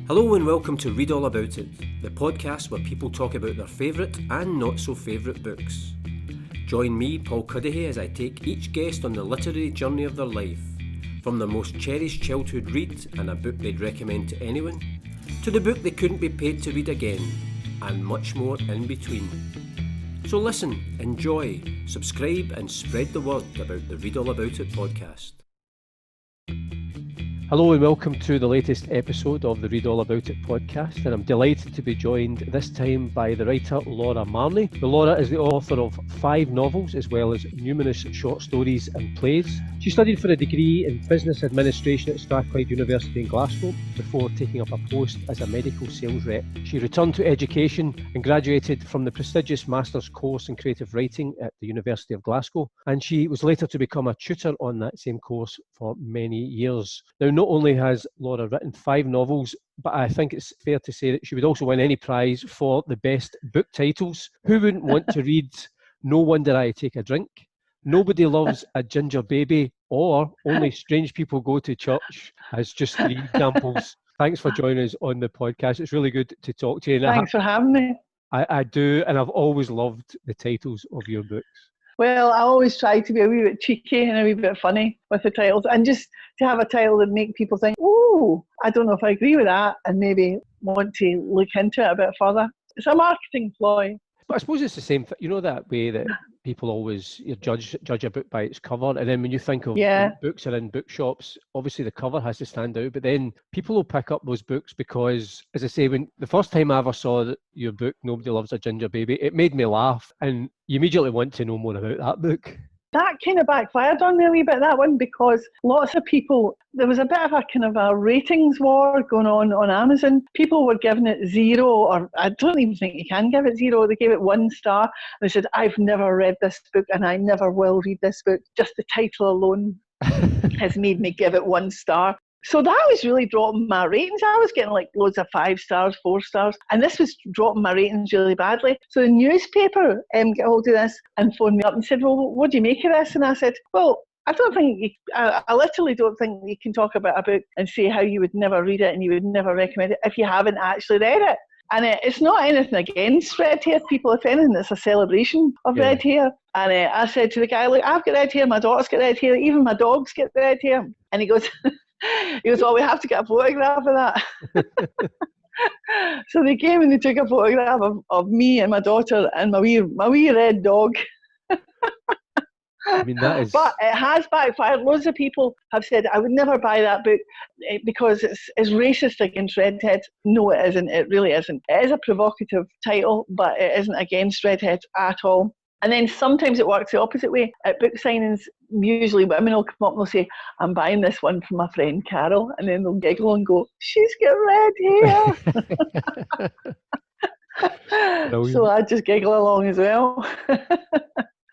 Hello and welcome to Read All About It, the podcast where people talk about their favourite and not so favourite books. Join me, Paul Cuddihy, as I take each guest on the literary journey of their life, from their most cherished childhood read and a book they'd recommend to anyone, to the book they couldn't be paid to read again, and much more in between. So listen, enjoy, subscribe and spread the word about the Read All About It podcast. Hello and welcome to the latest episode of the Read All About It podcast, and I'm delighted to be joined this time by the writer Laura Marney. Laura is the author of 5 novels as well as numerous short stories and plays. She studied for a degree in business administration at University in Glasgow before taking up a post as a medical sales rep. She returned to education and graduated from the prestigious master's course in creative writing at the University of Glasgow, and she was later to become a tutor on that same course for many years. Now, not only has Laura written 5 novels, but I think it's fair to say that she would also win any prize for the best book titles. Who wouldn't want to read No Wonder I Take a Drink, Nobody Loves a Ginger Baby, or Only Strange People Go to Church, as just 3 examples? Thanks for joining us on the podcast. It's really good to talk to you. Thanks for having me. I do, and I've always loved the titles of your books. Well, I always try to be a wee bit cheeky and a wee bit funny with the titles, and just to have a title that make people think, oh, I don't know if I agree with that, and maybe want to look into it a bit further. It's a marketing ploy. But I suppose it's the same, that way that people always judge a book by its cover, and then when you think of when books are in bookshops, obviously the cover has to stand out, but then people will pick up those books because, as I say, when the first time I ever saw your book, Nobody Loves a Ginger Baby, it made me laugh, and you immediately want to know more about that book. That kind of backfired on me a wee bit, that one, because lots of people, there was a bit of a kind of a ratings war going on Amazon. People were giving it 0, or I don't even think you can give it 0. They gave it 1 star. They said, I've never read this book and I never will read this book. Just the title alone has made me give it 1 star. So that was really dropping my ratings. I was getting like loads of 5 stars, 4 stars, and this was dropping my ratings really badly. So the newspaper got hold of this and phoned me up and said, well, what do you make of this? And I said, well, I literally don't think you can talk about a book and say how you would never read it and you would never recommend it if you haven't actually read it. And it's not anything against red hair people. If anything, it's a celebration of red hair. And I said to the guy, look, I've got red hair, my daughter's got red hair, even my dogs get red hair. And he goes, well, we have to get a photograph of that. So they came and they took a photograph of me and my daughter and my wee red dog. I mean, that is... But it has backfired. Loads of people have said, I would never buy that book because it's racist against redheads. No, it isn't. It really isn't. It is a provocative title, but it isn't against redheads at all. And then sometimes it works the opposite way. At book signings, usually women will come up and they'll say, I'm buying this one for my friend Carol. And then they'll giggle and go, she's got red hair. So I just giggle along as well.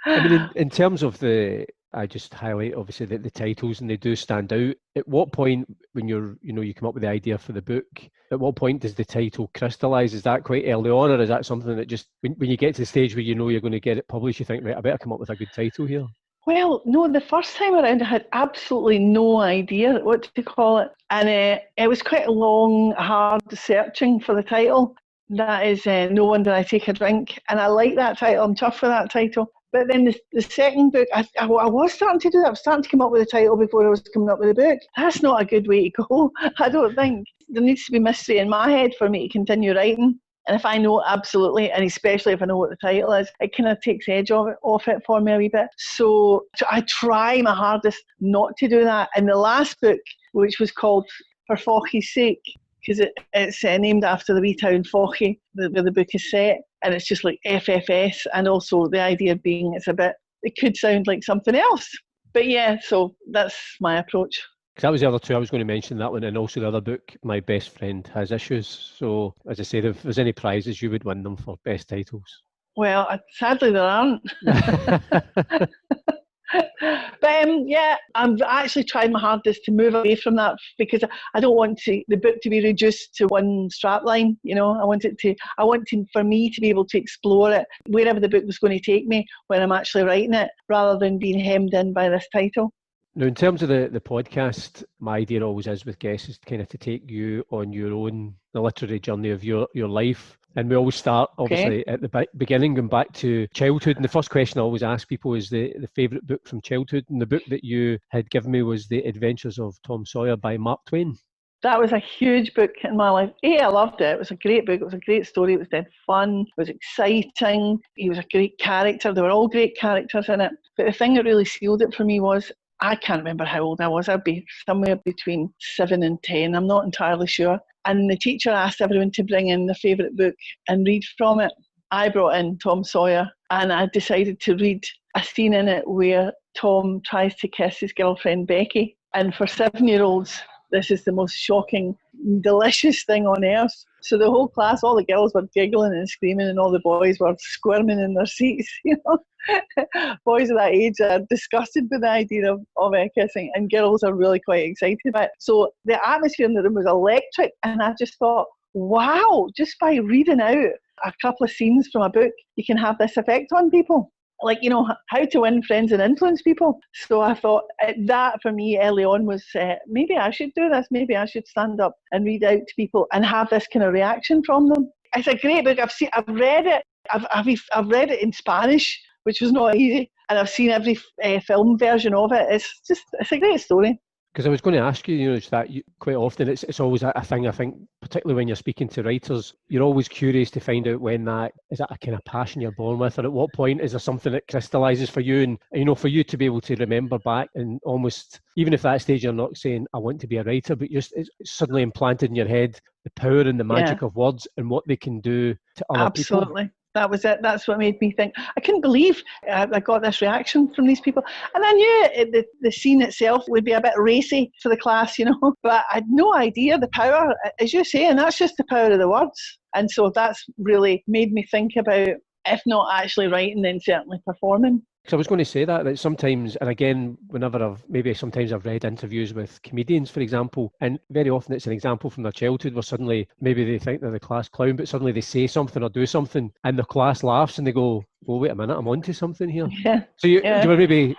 I mean, in terms of I just highlight obviously the titles, and they do stand out. At what point, when you come up with the idea for the book, at what point does the title crystallise? Is that quite early on, or is that something that just when you get to the stage where you know you're going to get it published, you think, right, I better come up with a good title here? Well, no, the first time around I had absolutely no idea what to call it, and it was quite a long, hard searching for the title. That is No Wonder I Take a Drink, and I like that title. I'm tough for that title. But then the second book, I was starting to do that. I was starting to come up with a title before I was coming up with a book. That's not a good way to go, I don't think. There needs to be mystery in my head for me to continue writing. And if I know absolutely, and especially if I know what the title is, it kind of takes the edge off it for me a wee bit. So I try my hardest not to do that. And the last book, which was called For Fauche's Sake, because it's named after the wee town Fauche, where the book is set, and it's just like FFS, and also the idea being it could sound like something else. But yeah, so that's my approach. Because that was the other 2 I was going to mention, that one, and also the other book, My Best Friend Has Issues. So, as I said, if there's any prizes, you would win them for best titles. Well, sadly there aren't. But I've actually tried my hardest to move away from that, because I don't want the book to be reduced to one strapline. I want for me to be able to explore it wherever the book was going to take me when I'm actually writing it, rather than being hemmed in by this title. Now, in terms of the podcast, my idea always is with guests is kind of to take you on your own, the literary journey of your life. And we always start, obviously, at the beginning, going back to childhood. And the first question I always ask people is the favourite book from childhood. And the book that you had given me was The Adventures of Tom Sawyer by Mark Twain. That was a huge book in my life. I loved it. It was a great book. It was a great story. It was dead fun. It was exciting. He was a great character. There were all great characters in it. But the thing that really sealed it for me was, I can't remember how old I was. I'd be somewhere between 7 and 10. I'm not entirely sure. And the teacher asked everyone to bring in their favourite book and read from it. I brought in Tom Sawyer, and I decided to read a scene in it where Tom tries to kiss his girlfriend Becky. And for 7-year-olds, this is the most shocking, delicious thing on earth. So the whole class, all the girls were giggling and screaming, and all the boys were squirming in their seats. Boys of that age are disgusted with the idea of kissing, and girls are really quite excited about it. So the atmosphere in the room was electric, and I just thought, wow, just by reading out a couple of scenes from a book, you can have this effect on people. Like, how to win friends and influence people. So I thought that for me early on was, maybe I should do this. Maybe I should stand up and read out to people and have this kind of reaction from them. It's a great book. I've read it. I've read it in Spanish, which was not easy. And I've seen every film version of it. It's a great story. Because I was going to ask you, quite often it's always a thing, I think, particularly when you're speaking to writers, you're always curious to find out when is that a kind of passion you're born with, or at what point is there something that crystallises for you? And, for you to be able to remember back and almost, even if at that stage you're not saying, I want to be a writer, but it's suddenly implanted in your head, the power and the magic of words and what they can do to other people. Absolutely. That was it. That's what made me think. I couldn't believe I got this reaction from these people. And I knew the scene itself would be a bit racy for the class, but I had no idea the power, as you say, and that's just the power of the words. And so that's really made me think about, if not actually writing, then certainly performing. Because I was going to say that sometimes, and again, sometimes I've read interviews with comedians, for example, and very often it's an example from their childhood where suddenly maybe they think they're the class clown, but suddenly they say something or do something and the class laughs and they go, well, wait a minute, I'm onto something here. Yeah. So you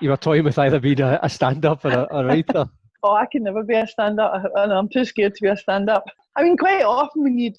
were toying with either being a stand-up or a writer. Oh, I could never be a stand-up. I'm too scared to be a stand-up. I mean, quite often when you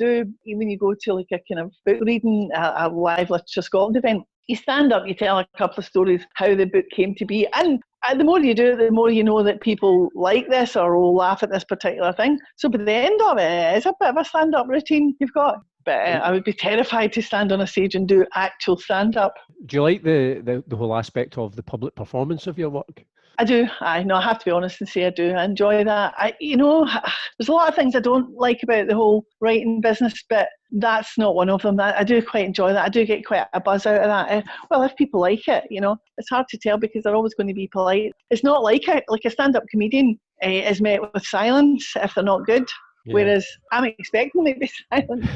go to like a kind of book reading, a live Literature Scotland event, you stand up, you tell a couple of stories, how the book came to be. And the more you do it, the more you know that people like this or will laugh at this particular thing. So by the end of it, it's a bit of a stand-up routine you've got. But I would be terrified to stand on a stage and do actual stand-up. Do you like the whole aspect of the public performance of your work? I do. I have to be honest and say I do. I enjoy that. There's a lot of things I don't like about the whole writing business, but that's not one of them. I do quite enjoy that. I do get quite a buzz out of that. Well, if people like it, it's hard to tell because they're always going to be polite. It's not like a stand-up comedian is met with silence if they're not good. Yeah. Whereas I'm expecting them to be silent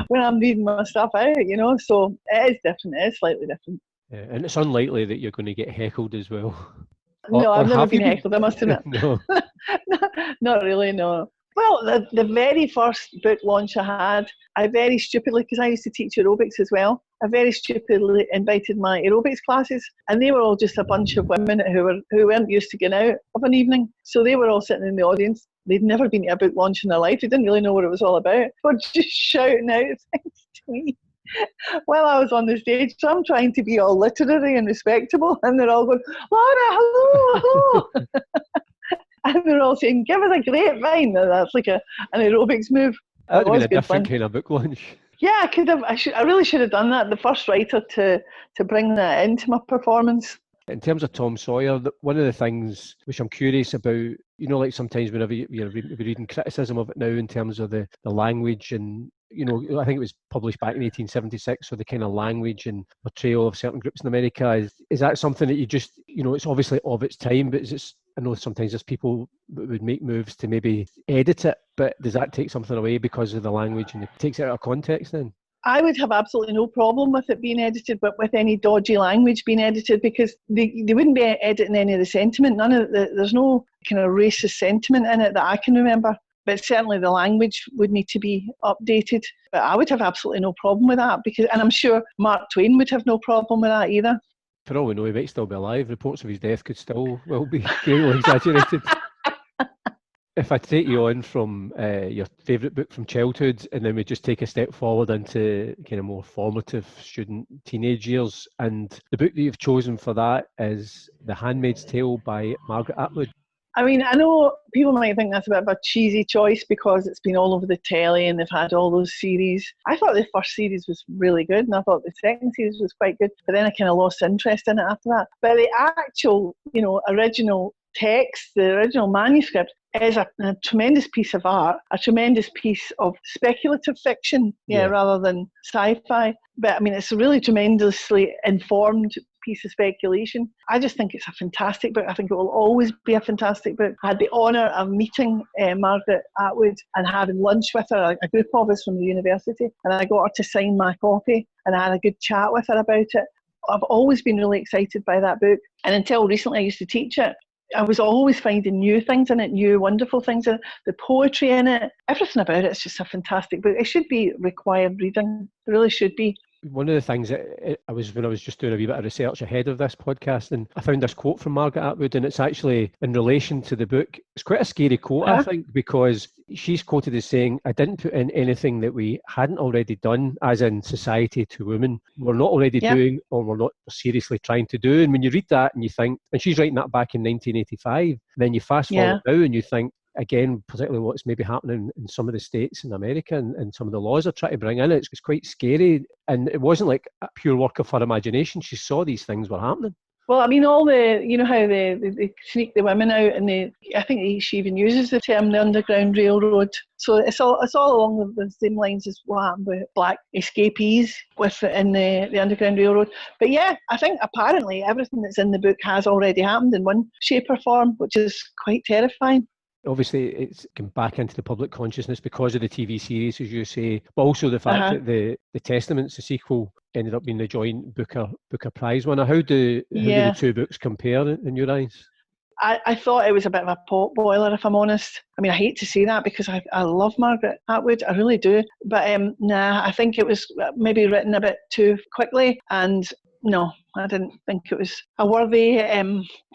when I'm reading my stuff out, So it is different. It is slightly different. Yeah, and it's unlikely that you're going to get heckled as well. No, I've never been heckled, I must admit. No. Not really, no. Well, the very first book launch I had, I very stupidly, because I used to teach aerobics as well, I very stupidly invited my aerobics classes, and they were all just a bunch of women who weren't used to going out of an evening. So they were all sitting in the audience. They'd never been to a book launch in their life. They didn't really know what it was all about. They were just shouting out things to me while I was on the stage. So I'm trying to be all literary and respectable, and they're all going, Laura, hello, hello. And they're all saying, give us a grapevine. That's like an aerobics move. That would have been a different kind of book launch. Yeah, I could have. I really should have done that. The first writer to bring that into my performance. In terms of Tom Sawyer, one of the things which I'm curious about, like sometimes whenever you're reading criticism of it now in terms of the language and, I think it was published back in 1876, so the kind of language and portrayal of certain groups in America, is that something that you just, it's obviously of its time, but I know sometimes there's people that would make moves to maybe edit it, but does that take something away because of the language and it takes it out of context then? I would have absolutely no problem with it being edited, but with any dodgy language being edited, because they wouldn't be editing any of the sentiment. There's no kind of racist sentiment in it that I can remember. But certainly the language would need to be updated. But I would have absolutely no problem with that, and I'm sure Mark Twain would have no problem with that either. For all we know, he might still be alive. Reports of his death could still well be greatly exaggerated. If I take you on from your favourite book from childhood, and then we just take a step forward into kind of more formative student teenage years, and the book that you've chosen for that is The Handmaid's Tale by Margaret Atwood. I mean, I know people might think that's a bit of a cheesy choice because it's been all over the telly and they've had all those series. I thought the first series was really good and I thought the second series was quite good, but then I kind of lost interest in it after that. But the actual, original text, the original manuscript, is a tremendous piece of art, a tremendous piece of speculative fiction, rather than sci-fi. But I mean, it's a really tremendously informed piece of speculation. I just think it's a fantastic book. I think it will always be a fantastic book. I had the honour of meeting Margaret Atwood and having lunch with her, a group of us from the university, and I got her to sign my copy and I had a good chat with her about it. I've always been really excited by that book, and until recently I used to teach it. I was always finding new things in it, new wonderful things in it, the poetry in it, everything about it. It's just a fantastic book. It should be required reading. It really should be. One of the things that when I was just doing a wee bit of research ahead of this podcast, and I found this quote from Margaret Atwood, and it's actually in relation to the book. It's quite a scary quote, I think, because she's quoted as saying, "I didn't put in anything that we hadn't already done, as in society to women. We're not already doing, or we're not seriously trying to do." And when you read that and you think, and she's writing that back in 1985, then you fast forward now and you think, again, particularly what's maybe happening in some of the states in America and some of the laws are trying to bring in, it's quite scary. And it wasn't like a pure work of her imagination. She saw these things were happening. Well, I mean, all the, how they sneak the women out, and I think she even uses the term the Underground Railroad. So it's all along the same lines as what happened with black escapees in the Underground Railroad. But yeah, I think apparently everything that's in the book has already happened in one shape or form, which is quite terrifying. Obviously, it's come back into the public consciousness because of the TV series, as you say, but also the fact that the Testaments, the sequel, ended up being the joint Booker Prize winner. How do the two books compare in your eyes? I thought it was a bit of a pot boiler, if I'm honest. I mean, I hate to say that because I love Margaret Atwood, I really do. But I think it was maybe written a bit too quickly, and no, I didn't think it was a worthy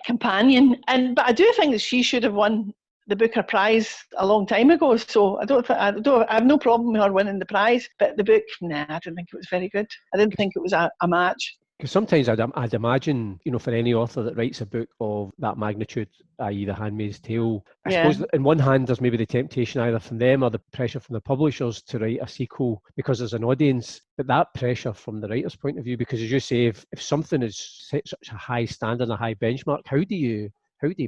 companion. But I do think that she should have won the Booker Prize a long time ago, so I have no problem with her winning the prize. But the book, I didn't think it was very good. I didn't think it was a match. Because sometimes I'd imagine, for any author that writes a book of that magnitude, i.e. The Handmaid's Tale, I suppose in one hand there's maybe the temptation either from them or the pressure from the publishers to write a sequel because there's an audience, but that pressure from the writer's point of view, because as you say, if something is set such a high standard and a high benchmark, how do you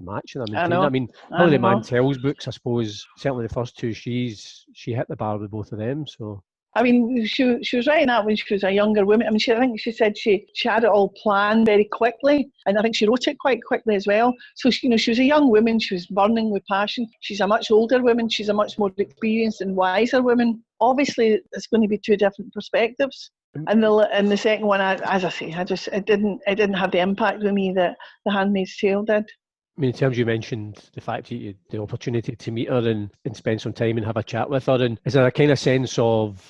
match them? I mean, Hilary Mantel's books, I suppose, certainly the first two, she hit the bar with both of them. So I mean, she was writing that when she was a younger woman. I mean, I think she said she had it all planned very quickly, and I think she wrote it quite quickly as well. So she was a young woman. She was burning with passion. She's a much older woman. She's a much more experienced and wiser woman. Obviously, it's going to be two different perspectives. And the second one, as I say, it didn't have the impact with me that The Handmaid's Tale did. I mean, in terms, you mentioned the fact that you had the opportunity to meet her and spend some time and have a chat with her. And is there a kind of sense of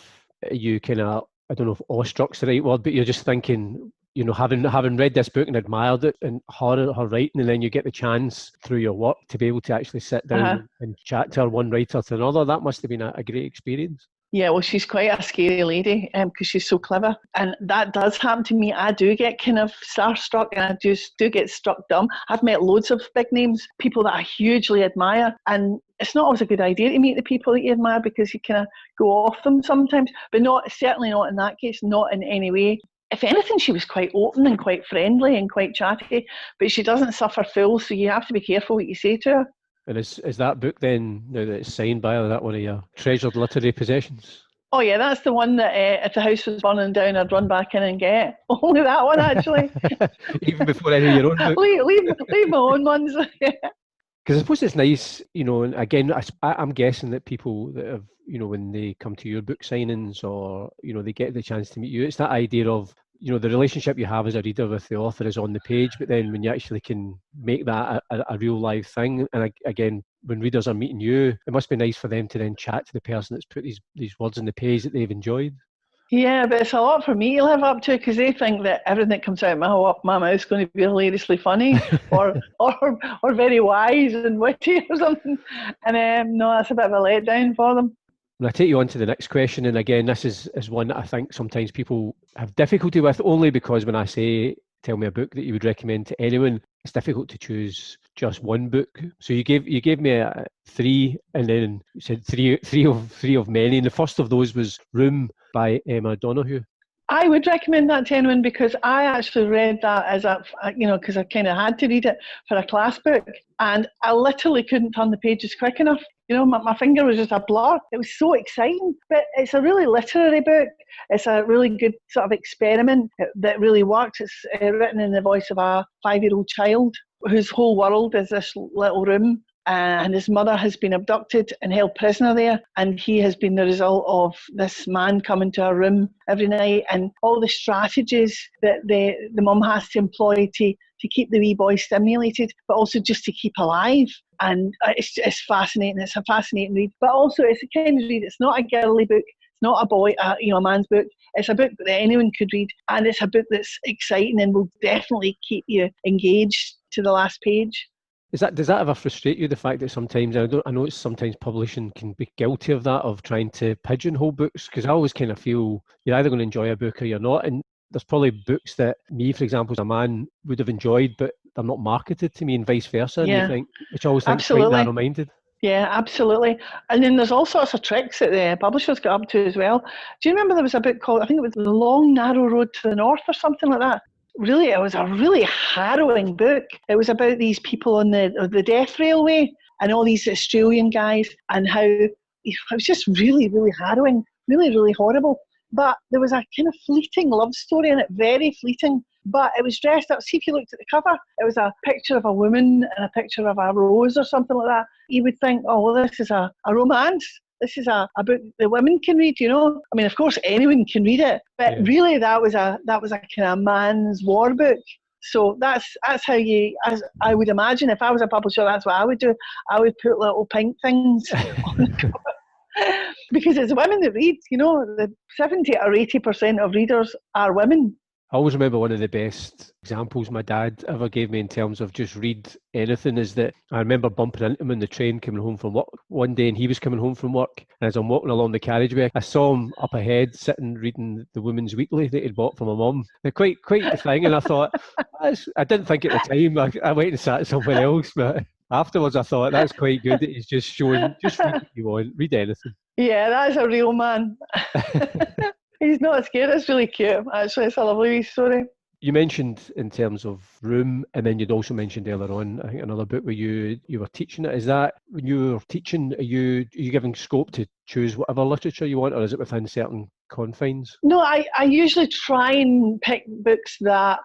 you kind of, I don't know if awestruck's the right word, but you're just thinking, having read this book and admired it and her writing, and then you get the chance through your work to be able to actually sit down and chat to her, one writer to another. That must have been a great experience. Yeah, well, she's quite a scary lady because she's so clever. And that does happen to me. I do get kind of starstruck and I just do get struck dumb. I've met loads of big names, people that I hugely admire. And it's not always a good idea to meet the people that you admire because you kind of go off them sometimes. But certainly not in that case, not in any way. If anything, she was quite open and quite friendly and quite chatty. But she doesn't suffer fools, so you have to be careful what you say to her. And is that book then, now that it's signed by her, that one of your treasured literary possessions? Oh yeah, that's the one that if the house was burning down, I'd run back in and get. Only that one, actually. Even before any of your own books? leave my own ones. Because I suppose it's nice, and again, I'm guessing that people that have, when they come to your book signings or, they get the chance to meet you, it's that idea of, the relationship you have as a reader with the author is on the page, but then when you actually can make that a real live thing, and again, when readers are meeting you, it must be nice for them to then chat to the person that's put these words on the page that they've enjoyed. Yeah, but it's a lot for me to live up to because they think that everything that comes out of my mouth is going to be hilariously funny or very wise and witty or something. And no, that's a bit of a letdown for them. And I take you on to the next question, and again, this is one that I think sometimes people have difficulty with, only because when I say tell me a book that you would recommend to anyone, it's difficult to choose just one book. So you gave me three, and then you said three of many, and the first of those was Room by Emma Donoghue. I would recommend that to anyone because I actually read that as because I kind of had to read it for a class book, and I literally couldn't turn the pages quick enough. My finger was just a blur. It was so exciting. But it's a really literary book. It's a really good sort of experiment that really works. It's written in the voice of a 5-year-old child whose whole world is this little room. And his mother has been abducted and held prisoner there. And he has been the result of this man coming to her room every night and all the strategies that the mum has to employ to keep the wee boy stimulated, but also just to keep alive. And it's fascinating. It's a fascinating read. But also it's a kind of read. It's not a girly book. It's not a man's book. It's a book that anyone could read. And it's a book that's exciting and will definitely keep you engaged to the last page. Does that ever frustrate you, the fact that sometimes, I know it's sometimes publishing can be guilty of that, of trying to pigeonhole books? Because I always kind of feel you're either going to enjoy a book or you're not. And there's probably books that me, for example, as a man, would have enjoyed, but they're not marketed to me and vice versa. Yeah, and which I always think is quite absolutely. narrow-minded. Yeah, absolutely. And then there's all sorts of tricks that the publishers got up to as well. Do you remember there was a book called, I think it was The Long Narrow Road to the North or something like that? Really, it was a really harrowing book. It was about these people on the death railway and all these Australian guys and how it was just really, really harrowing, really, really horrible. But there was a kind of fleeting love story in it, very fleeting. But it was dressed up. See if you looked at the cover, it was a picture of a woman and a picture of a rose or something like that. You would think, oh, well, this is a romance. This is a book that women can read, I mean, of course, anyone can read it, but really that was a kind of man's war book. So that's how as I would imagine, if I was a publisher, that's what I would do. I would put little pink things on the cover. Because it's women that read, the 70 or 80% of readers are women. I always remember one of the best examples my dad ever gave me in terms of just read anything is that I remember bumping into him on the train coming home from work one day, and he was coming home from work, and as I'm walking along the carriageway, I saw him up ahead sitting reading the Women's Weekly that he'd bought from my mum. Quite the thing, and I thought, I didn't think at the time, I went and sat somewhere else, but afterwards I thought that's quite good that he's just showing, just read what you want, read anything. Yeah, that's a real man. He's not scared. It's really cute. Actually, it's a lovely story. You mentioned in terms of Room, and then you'd also mentioned earlier on, I think, another book where you were teaching it. Is that when you're teaching, are you giving scope to choose whatever literature you want, or is it within certain confines? No, I usually try and pick books that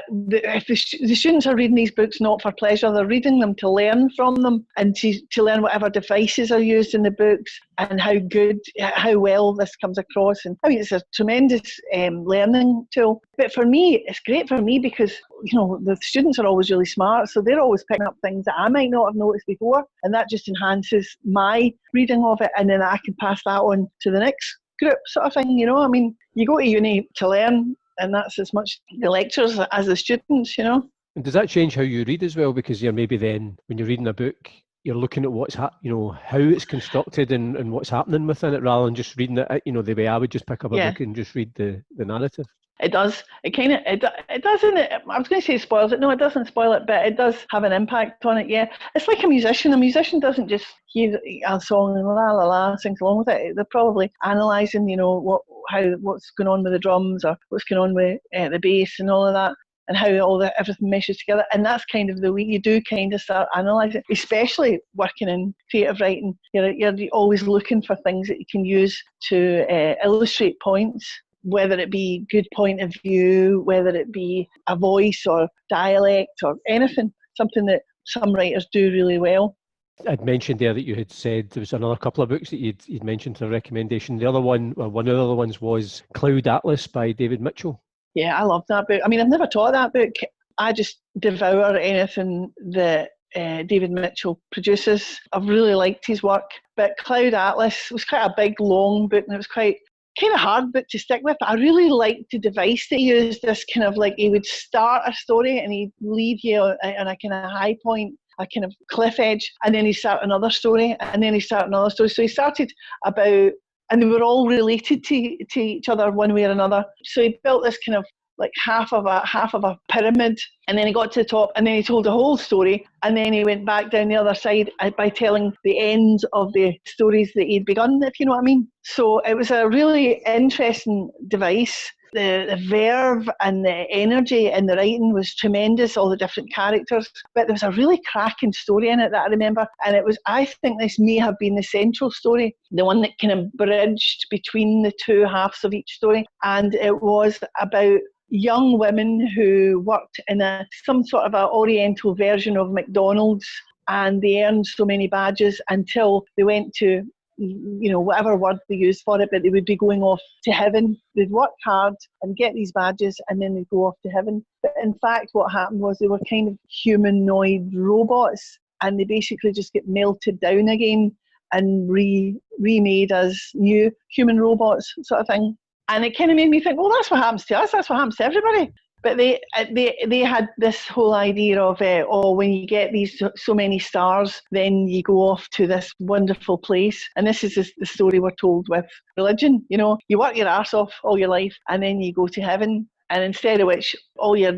if the students are reading these books not for pleasure, they're reading them to learn from them and to learn whatever devices are used in the books and how well this comes across. And I mean, it's a tremendous learning tool. But for me, it's great for me because, the students are always really smart, so they're always picking up things that I might not have noticed before, and that just enhances my reading of it, and then I can pass that on to the next group sort of thing, I mean, you go to uni to learn, and that's as much the lectures as the students, And does that change how you read as well? Because you're maybe then, when you're reading a book, you're looking at what's how it's constructed and what's happening within it, rather than just reading it, the way I would just pick up a book and just read the narrative. It does. It doesn't. I was going to say spoils it. No, it doesn't spoil it, but it does have an impact on it. Yeah, it's like a musician. A musician doesn't just hear a song and la la la sings along with it. They're probably analysing, what's going on with the drums or what's going on with the bass and all of that, and how everything meshes together. And that's kind of the way you do kind of start analysing, especially working in creative writing. You're always looking for things that you can use to illustrate points, whether it be good point of view, whether it be a voice or dialect or anything, something that some writers do really well. I'd mentioned there that you had said there was another couple of books that you'd mentioned to a recommendation. The other one, one of the other ones was Cloud Atlas by David Mitchell. Yeah, I love that book. I mean, I've never taught that book. I just devour anything that David Mitchell produces. I've really liked his work. But Cloud Atlas was quite a big, long book, and it was quite kind of hard book to stick with, but I really liked the device that he used. This kind of like, he would start a story and he'd leave you on a kind of high point, a kind of cliff edge, and then he'd start another story, and then he'd start another story. So he started about, and they were all related to each other one way or another. So he built this kind of like half of a pyramid, and then he got to the top, and then he told the whole story, and then he went back down the other side by telling the ends of the stories that he'd begun, if you know what I mean. So it was a really interesting device. The verve and the energy in the writing was tremendous, all the different characters, but there was a really cracking story in it that I remember, and I think this may have been the central story, the one that kind of bridged between the two halves of each story, and it was about young women who worked in some sort of an oriental version of McDonald's, and they earned so many badges until they went to, you know, whatever word they used for it, but they would be going off to heaven. They'd work hard and get these badges, and then they'd go off to heaven. But in fact, what happened was they were kind of humanoid robots, and they basically just get melted down again and remade as new human robots, sort of thing. And it kind of made me think, well, that's what happens to us. That's what happens to everybody. But they had this whole idea of, when you get these so many stars, then you go off to this wonderful place. And this is the story we're told with religion. You know, you work your arse off all your life, and then you go to heaven. And instead of which, all your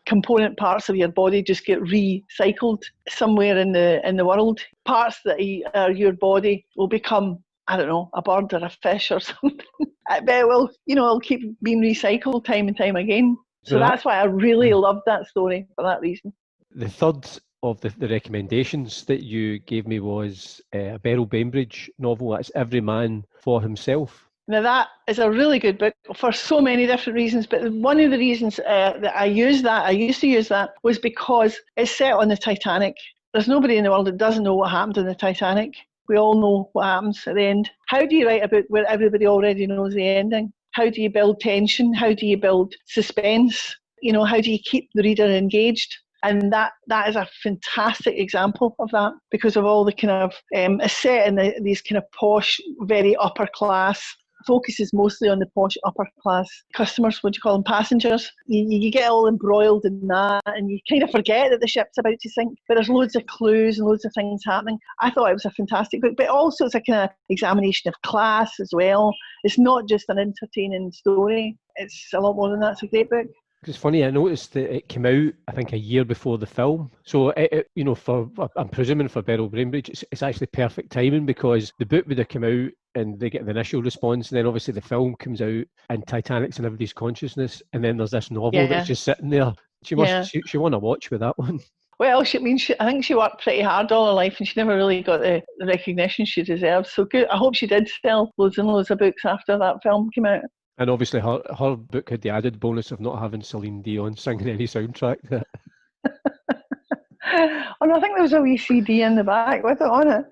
component parts of your body just get recycled somewhere in the world. Parts that are your body will become, I don't know, a bird or a fish or something. But it'll keep being recycled time and time again. So that's why I really loved that story, for that reason. The third of the recommendations that you gave me was a Beryl Bainbridge novel. That's Every Man for Himself. Now that is a really good book for so many different reasons, but one of the reasons that I used to use that, was because it's set on the Titanic. There's nobody in the world that doesn't know what happened in the Titanic. We all know what happens at the end. How do you write a book where everybody already knows the ending? How do you build tension? How do you build suspense? You know, how do you keep the reader engaged? And that is a fantastic example of that, because of all the kind of, it's set in these kind of posh, very upper class, focuses mostly on the posh upper class customers, what do you call them, passengers. You get all embroiled in that, and you kind of forget that the ship's about to sink, but there's loads of clues and loads of things happening. I thought it was a fantastic book, but also it's a kind of examination of class as well. It's not just an entertaining story, it's a lot more than that. It's a great book. It's funny, I noticed that it came out, I think, a year before the film. So, I'm presuming for Beryl Bainbridge, it's actually perfect timing, because the book would have come out and they get the initial response, and then obviously the film comes out and Titanic's in everybody's consciousness, and then there's this novel that's just sitting there. She won a watch with that one. Well, I think she worked pretty hard all her life, and she never really got the recognition she deserved. So good. I hope she did sell loads and loads of books after that film came out. And obviously her book had the added bonus of not having Celine Dion singing any soundtrack to it. And I think there was a wee CD in the back with it on it.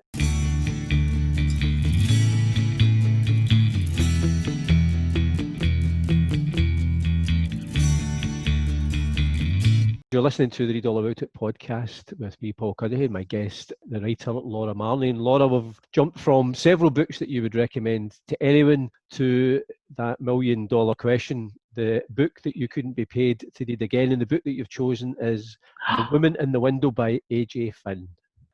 You're listening to the Read All About It podcast with me, Paul Cuddihy, and my guest, the writer Laura Marney. And Laura, we've jumped from several books that you would recommend to anyone to that $1 million question, the book that you couldn't be paid to read again. And the book that you've chosen is The Woman in the Window by A.J. Finn.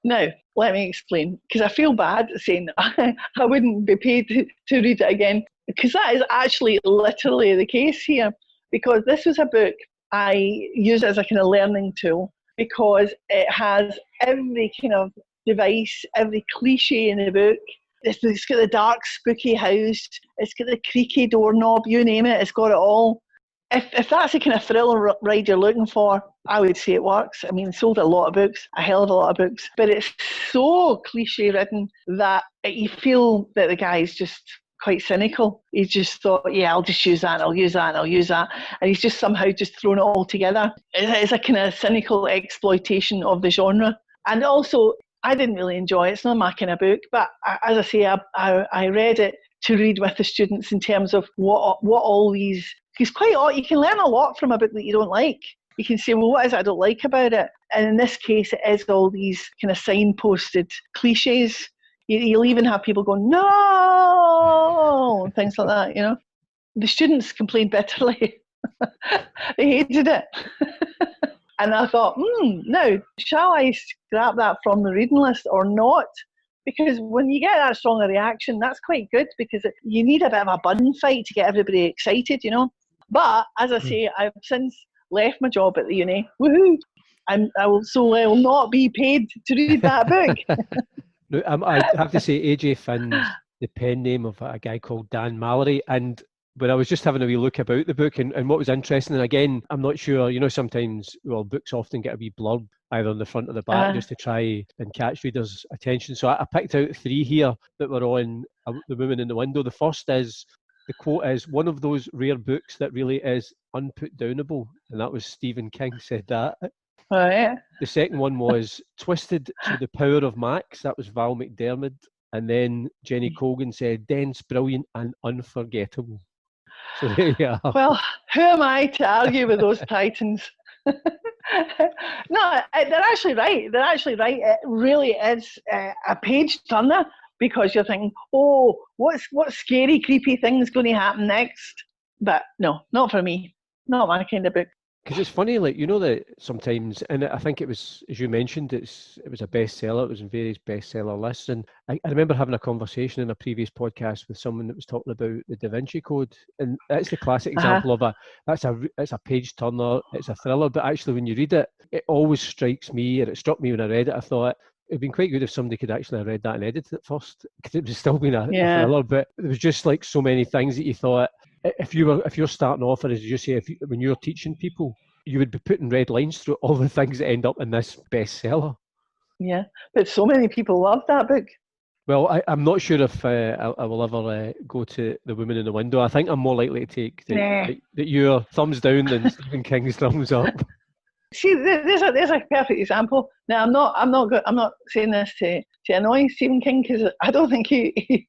Now, let me explain, because I feel bad saying I wouldn't be paid to read it again, because that is actually literally the case here, because this was a book I use it as a kind of learning tool, because it has every kind of device, every cliche in the book. It's got the dark, spooky house, it's got the creaky doorknob, you name it, it's got it all. If that's the kind of thriller ride you're looking for, I would say it works. I mean, sold a lot of books, a hell of a lot of books, but it's so cliche-ridden that you feel that the guy's just quite cynical. He's just thought, I'll just use that, and I'll use that, and I'll use that. And he's just somehow just thrown it all together. It's a kind of cynical exploitation of the genre. And also, I didn't really enjoy it. It's not my kind of book. But as I say, I read it to read with the students in terms of what all these... Because you can learn a lot from a book that you don't like. You can say, well, what is it I don't like about it? And in this case, it is all these kind of signposted cliches. You'll even have people going, no, journal and things like that, you know. The students complained bitterly. They hated it. And I thought, now, shall I scrap that from the reading list or not? Because when you get that strong a reaction, that's quite good, because you need a bit of a bun fight to get everybody excited, you know. But as I say, I've since left my job at the uni. Woohoo! I will not be paid to read that book. No, I have to say, AJ Finn's the pen name of a guy called Dan Mallory. And when I was just having a wee look about the book, and what was interesting, and again, I'm not sure, you know, sometimes, well, books often get a wee blurb either on the front or the back just to try and catch readers' attention. So I picked out 3 here that were on The Woman in the Window. The first is, the quote is, "One of those rare books that really is unputdownable," and that was Stephen King said that. Right. The second one was "Twisted to the Power of Max." That was Val McDermid. And then Jenny Colgan said, "Dense, brilliant, and unforgettable." So there you are. Well, who am I to argue with those titans? No, they're actually right. They're actually right. It really is a page turner, because you're thinking, oh, what scary, creepy thing's going to happen next? But no, not for me. Not my kind of book. Because it's funny, like, you know, that sometimes, and I think it was, as you mentioned, it was a bestseller. It was in various bestseller lists. And I remember having a conversation in a previous podcast with someone that was talking about the Da Vinci Code. And that's the classic example of it's a page turner, it's a thriller. But actually, when you read it, it always strikes me, and it struck me when I read it, I thought, it'd been quite good if somebody could actually have read that and edited it first, because it would still been a thriller. But there was just like so many things that you thought, if you're starting off, or as you say, when you're teaching people, you would be putting red lines through all the things that end up in this bestseller. Yeah, but so many people love that book. Well, I'm not sure if I will ever go to The Woman in the Window. I think I'm more likely to take that your thumbs down than Stephen King's thumbs up. See, there's a perfect example. Now, I'm not saying this to annoy Stephen King, because I don't think he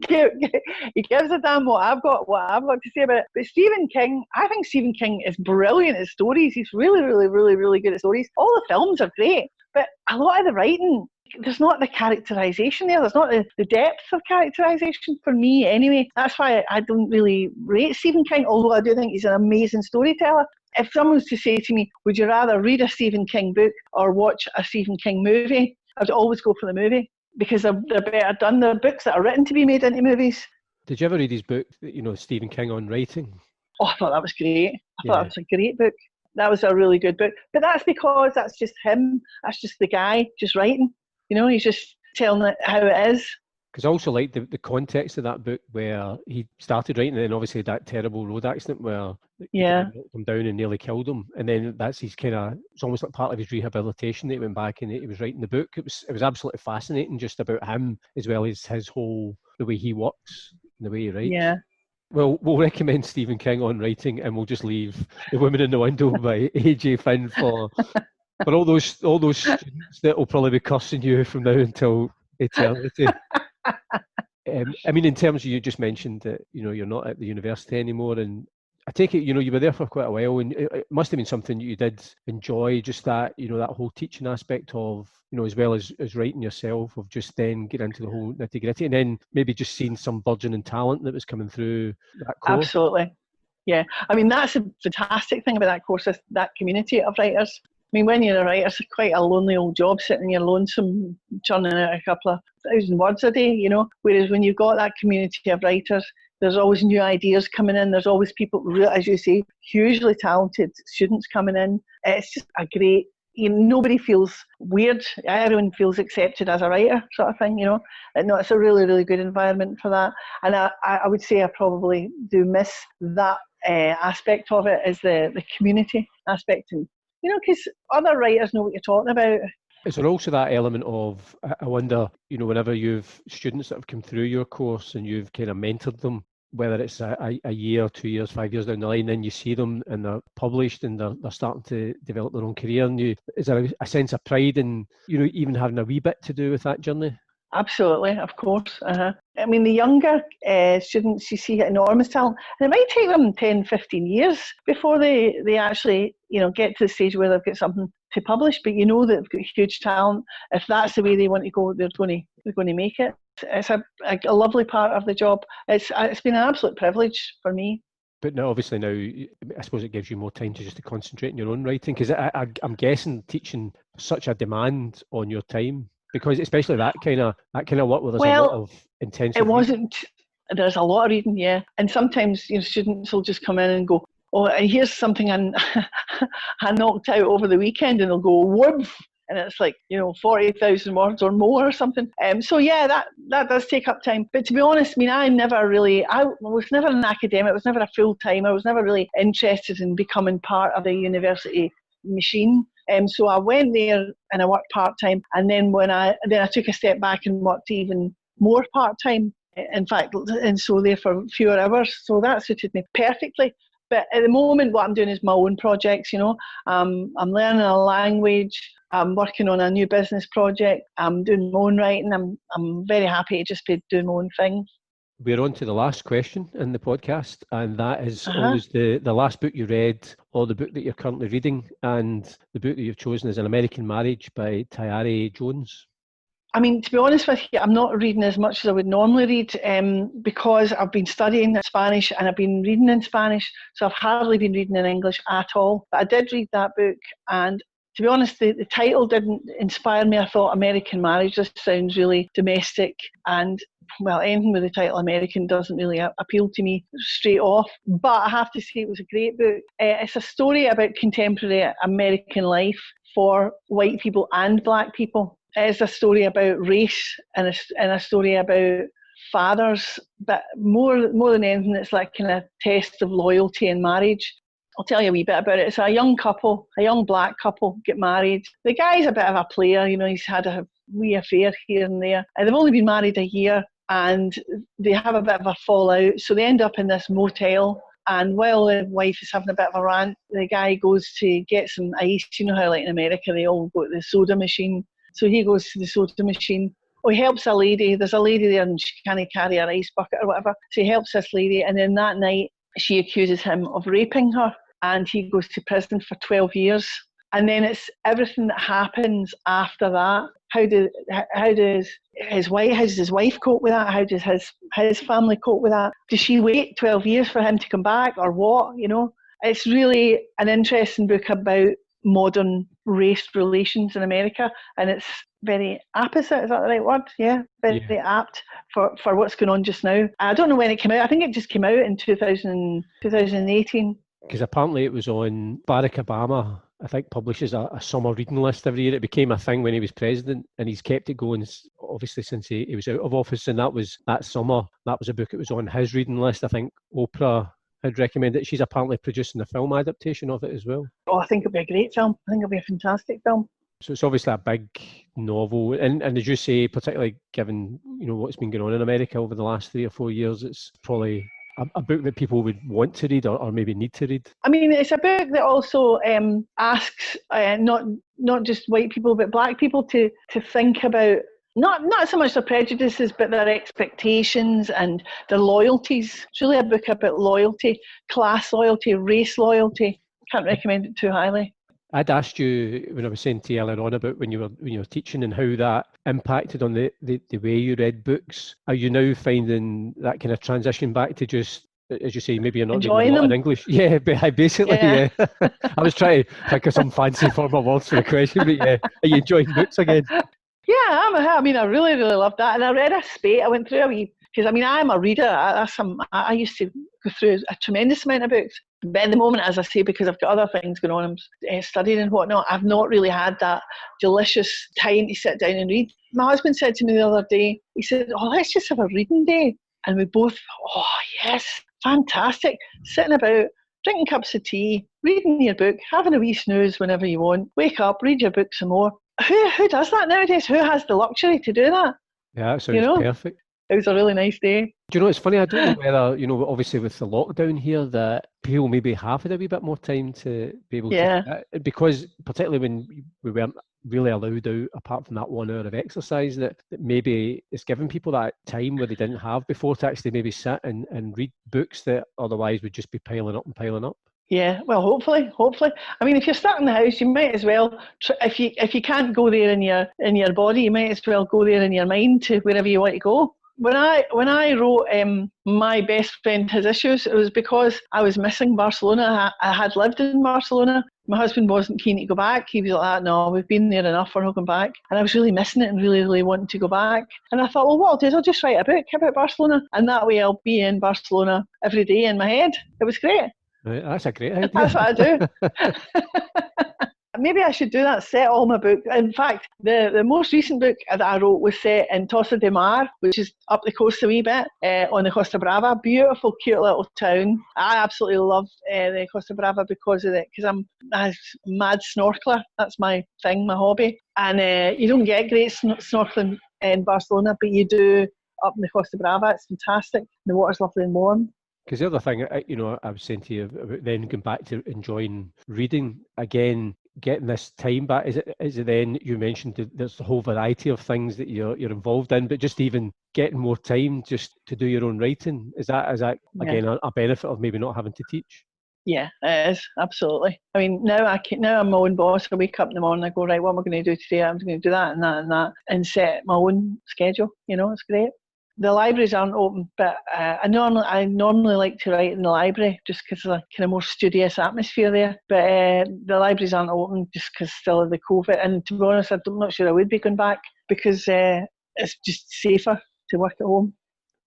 gives a damn what I've got to say about it. But I think Stephen King is brilliant at stories. He's really, really, really, really good at stories. All the films are great, but a lot of the writing, there's not the characterization there. There's not the depth of characterization for me, anyway. That's why I don't really rate Stephen King, although I do think he's an amazing storyteller. If someone was to say to me, would you rather read a Stephen King book or watch a Stephen King movie, I'd always go for the movie, because they're better done. They're books that are written to be made into movies. Did you ever read his book, you know, Stephen King on Writing? Oh, I thought that was great. I thought that was a great book. That was a really good book. But that's because that's just him. That's just the guy just writing. You know, he's just telling it how it is. Because I also like the context of that book, where he started writing, and then obviously that terrible road accident where he knocked him down and nearly killed him, and then that's his it's almost like part of his rehabilitation that he went back and he was writing the book. It was absolutely fascinating, just about him as well as the way he works and the way he writes. Yeah. Well, we'll recommend Stephen King on Writing, and we'll just leave The Woman in the Window by AJ Finn for all those students that will probably be cursing you from now until eternity. I mean, in terms of, you just mentioned that, you know, you're not at the university anymore, and I take it, you know, you were there for quite a while, and it must have been something you did enjoy, just that, you know, that whole teaching aspect of, you know, as well as writing yourself, of just then get into the whole nitty gritty, and then maybe just seeing some burgeoning talent that was coming through that course. Absolutely. Yeah. I mean, that's a fantastic thing about that course, is that community of writers. I mean, when you're a writer, it's quite a lonely old job, sitting in your lonesome, churning out a couple of 1,000 words a day, you know. Whereas when you've got that community of writers, there's always new ideas coming in. There's always people, as you say, hugely talented students coming in. It's just a great, you know, nobody feels weird. Everyone feels accepted as a writer, sort of thing, you know. No, it's a really, really good environment for that. And I would say I probably do miss that aspect of it, is the community aspect. And, you know, because other writers know what you're talking about. Is there also that element of, I wonder, you know, whenever you've students that have come through your course and you've kind of mentored them, whether it's a year, 2 years, 5 years down the line, then you see them and they're published and they're starting to develop their own career, and is there a sense of pride in, you know, even having a wee bit to do with that journey? Absolutely, of course. I mean, the younger students, you see enormous talent, and it might take them 10, 15 years before they actually, you know, get to the stage where they've got something to publish, but you know that they've got huge talent. If that's the way they want to go, they're going to make it. It's a lovely part of the job. It's been an absolute privilege for me. But now, obviously, now I suppose it gives you more time to concentrate on your own writing, because I'm guessing teaching such a demand on your time, because especially that kind of work where there's a lot of intensive. It wasn't. There's a lot of reading, yeah, and sometimes students will just come in and go, "Oh, here's something I knocked out over the weekend," and they'll go, "Woof." And it's like, 40,000 words or more or something. So yeah, that does take up time. But to be honest, I was never an academic. I was never a full-time. I was never really interested in becoming part of the university machine. So I went there and I worked part-time. And then I took a step back and worked even more part-time. In fact, and so there for fewer hours. So that suited me perfectly. But at the moment, what I'm doing is my own projects, I'm learning a language. I'm working on a new business project. I'm doing my own writing. I'm very happy to just be doing my own thing. We're on to the last question in the podcast, and that is always the last book you read, or the book that you're currently reading, and the book that you've chosen is An American Marriage by Tayari Jones. To be honest with you, I'm not reading as much as I would normally read because I've been studying Spanish and I've been reading in Spanish, so I've hardly been reading in English at all. But I did read that book, and to be honest, the title didn't inspire me. I thought American Marriage, this sounds really domestic, and well, anything with the title American doesn't really appeal to me straight off. But I have to say it was a great book. It's a story about contemporary American life for white people and black people. It's a story about race and a story about fathers, but more than anything, it's like kind of test of loyalty in marriage. I'll tell you a wee bit about it. It's a young couple, a young black couple, get married. The guy's a bit of a player, he's had a wee affair here and there. And they've only been married a year, and they have a bit of a fallout. So they end up in this motel. And while the wife is having a bit of a rant, the guy goes to get some ice. You know how, like in America, they all go to the soda machine. So he goes to the soda machine. He helps a lady. There's a lady there and she can't carry her ice bucket or whatever. So he helps this lady. And then that night, she accuses him of raping her. And he goes to prison for 12 years. And then it's everything that happens after that. How does his wife cope with that? How does his family cope with that? Does she wait 12 years for him to come back, or what? It's really an interesting book about modern race relations in America, and it's very apposite, is that the right word? Yeah, very apt for what's going on just now. I don't know when it came out. I think it just came out in 2018. Because apparently it was on Barack Obama, I think, publishes a summer reading list every year. It became a thing when he was president, and he's kept it going, obviously, since he was out of office. And that summer, that was a book that was on his reading list. I think Oprah had recommended it. She's apparently producing a film adaptation of it as well. Oh, I think it'll be a great film. I think it'll be a fantastic film. So it's obviously a big novel. And as you say, particularly given, what's been going on in America over the last 3 or 4 years, it's probably a book that people would want to read or maybe need to read. It's a book that also asks not just white people but black people to think about not so much their prejudices but their expectations and their loyalties. It's really a book about loyalty, class loyalty, race loyalty. Can't recommend it too highly. I'd asked you when I was saying to you earlier on about when you were teaching and how that impacted on the way you read books. Are you now finding that kind of transition back to just, as you say, maybe you're not enjoying reading a lot them? in English? Yeah, basically, yeah. I was trying to think of some fancy formal words for the question, but yeah, are you enjoying books again? Yeah, I really, really loved that. And I read a spate. I went through a wee, because I'm a reader. I used to go through a tremendous amount of books. But at the moment, as I say, because I've got other things going on, I'm studying and whatnot, I've not really had that delicious time to sit down and read. My husband said to me the other day, he said, let's just have a reading day. And we both, yes, fantastic. Sitting about, drinking cups of tea, reading your book, having a wee snooze whenever you want, wake up, read your book some more. Who does that nowadays? Who has the luxury to do that? Yeah, that sounds perfect. It was a really nice day. Do you know, it's funny, I don't know whether, obviously with the lockdown here, that people maybe have had a wee bit more time to be able to, because particularly when we weren't really allowed out, apart from that 1 hour of exercise, that maybe it's given people that time where they didn't have before to actually maybe sit and read books that otherwise would just be piling up and piling up. Yeah, well, hopefully. I mean, if you're stuck in the house, you might as well. If you can't go there in your body, you might as well go there in your mind to wherever you want to go. When I wrote My Best Friend Has Issues, it was because I was missing Barcelona. I had lived in Barcelona. My husband wasn't keen to go back. He was like, no, we've been there enough, we're not going back. And I was really missing it and really, really wanting to go back. And I thought, well, what I'll do is I'll just write a book about Barcelona. And that way I'll be in Barcelona every day in my head. It was great. Right, that's a great idea. That's what I do. Maybe I should do that, set all my books. In fact, the most recent book that I wrote was set in Tossa de Mar, which is up the coast a wee bit, on the Costa Brava. Beautiful, cute little town. I absolutely love the Costa Brava because of it, because I'm a mad snorkeler. That's my thing, my hobby. And you don't get great snorkeling in Barcelona, but you do up in the Costa Brava. It's fantastic. The water's lovely and warm. Because the other thing, I was saying to you about then going back to enjoying reading again, getting this time back. Is it then you mentioned there's a whole variety of things that you're involved in, but just even getting more time just to do your own writing, is that again a benefit of maybe not having to teach? Yeah, it is, absolutely. I mean, now I'm my own boss. I wake up in the morning, I go, right, what am I going to do today? I'm going to do that and that and that, and set my own schedule. It's great. The libraries aren't open, but I normally like to write in the library just because of the kind of more studious atmosphere there. But the libraries aren't open just because still of the COVID. And to be honest, I'm not sure I would be going back because it's just safer to work at home.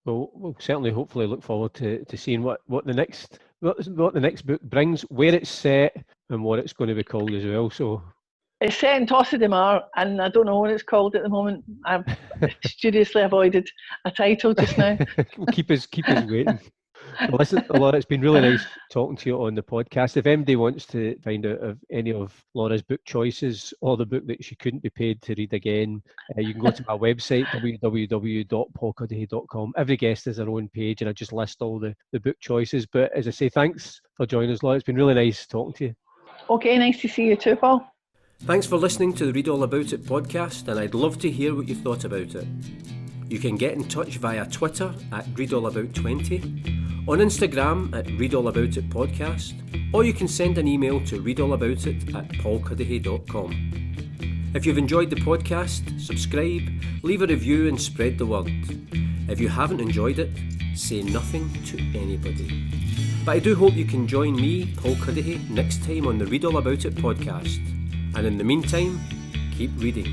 Well, we'll certainly, hopefully, look forward to seeing what the next book brings, where it's set, and what it's going to be called as well. So. It's set in Tossa de Mar, and I don't know what it's called at the moment. I've studiously avoided a title just now. keep us waiting. Well, listen, Laura, it's been really nice talking to you on the podcast. If anybody wants to find out of any of Laura's book choices or the book that she couldn't be paid to read again, you can go to my website, www.paulcuddihy.com. Every guest has their own page, and I just list all the book choices. But as I say, thanks for joining us, Laura. It's been really nice talking to you. Okay, nice to see you too, Paul. Thanks for listening to the Read All About It podcast, and I'd love to hear what you thought about it. You can get in touch via Twitter at ReadAllAbout20, on Instagram at ReadAllAboutItPodcast, or you can send an email to readallaboutit@paulcuddihy.com. If you've enjoyed the podcast, subscribe, leave a review and spread the word. If you haven't enjoyed it, say nothing to anybody. But I do hope you can join me, Paul Cuddihy, next time on the Read All About It podcast. And in the meantime, keep reading.